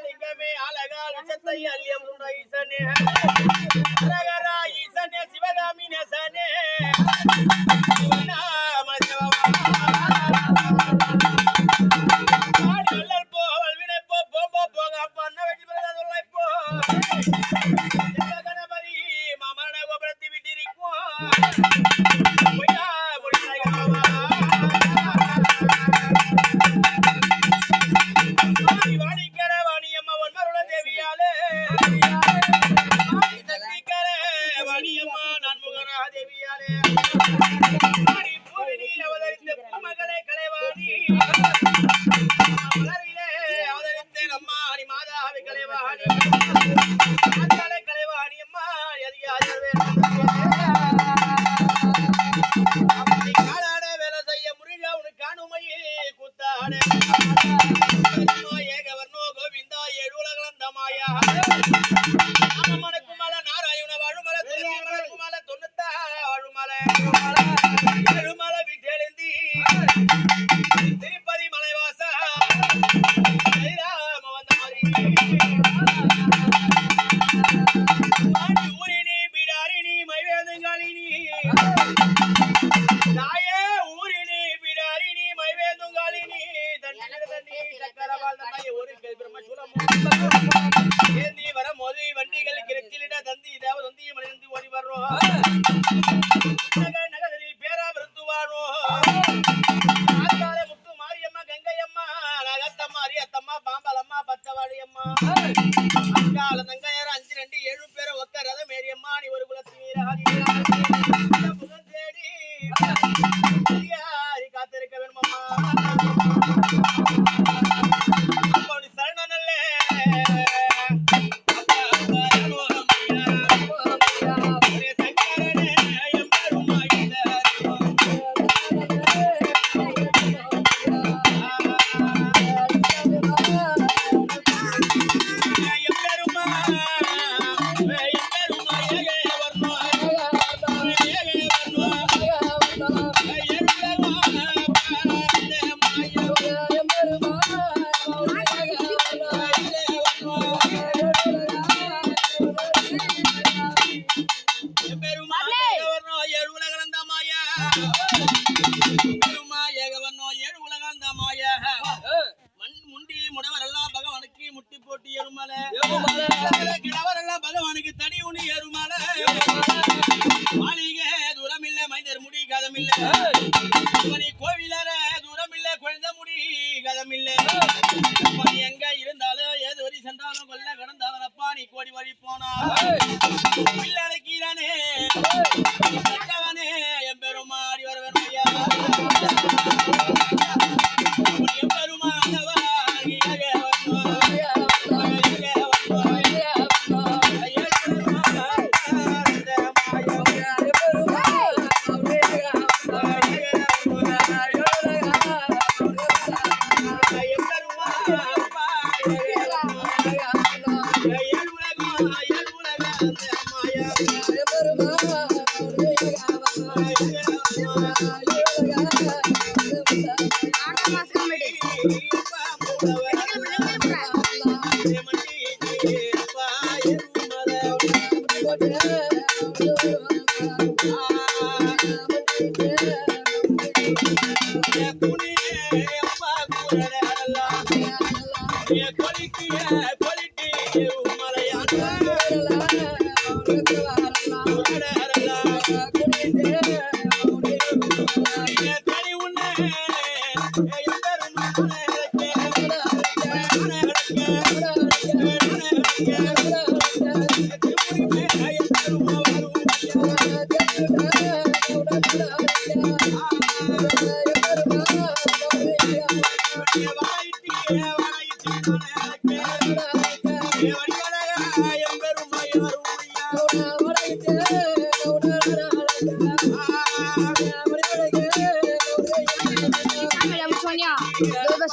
லிங்கமே அழகால் விஷத்தை அல்லியம் உண்ட ஈசனே அரகரா ஈசனே சிவகாமி நேசனே பகவானுக்கு தனி உனி ஏறுமல மாளிகை தூரம் இல்ல மைந்தர் முடி கதம் இல்ல கோவிலர தூரம் இல்ல குழந்தை முடி கதம் இல்ல எங்க இருந்தாலும் ஏது வரி சென்றாலும் கொல்ல கடந்தாலும் அப்பா நீ கோடி வழி போனா அடக்கிறானே என் பெருமாடி வர வேணும் ஐயா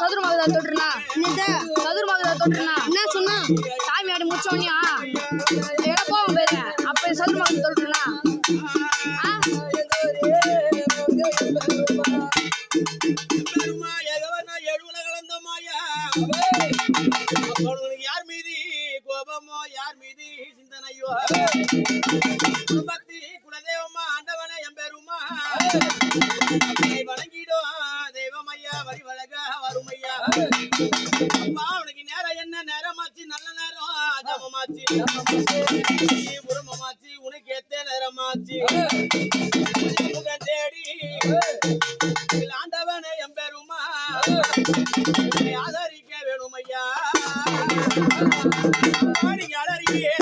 சதுர்மகதா தொட்டுனா சதுர்மகதா தொட்டுனா என்ன சொன்னா சாமி ஆடி முடிச்சோனியா போவோம் பேரு அப்ப சதுர்மகதா தொட்டுனா அப்போ உனக்கு யார் மீது கோபமோ யார் மீது சிந்தனையோ பக்தி குலதெய்வமா ஆண்டவனே எம்பெருமா அப்பனை வணங்கிடும் தெய்வம் ஐயா வழி வழக வரும் ஐயா அப்பா உனக்கு நேரம் என்ன நேரமாச்சு நல்ல நேரம் ஜபமாச்சு புறமாச்சு உனக்கு ஏத்த நேரமாச்சு முகம் தேடி ஆண்டவனே எம்பெருமா ஆதரிக்க வேணும் ஐயா நீங்க அலறியே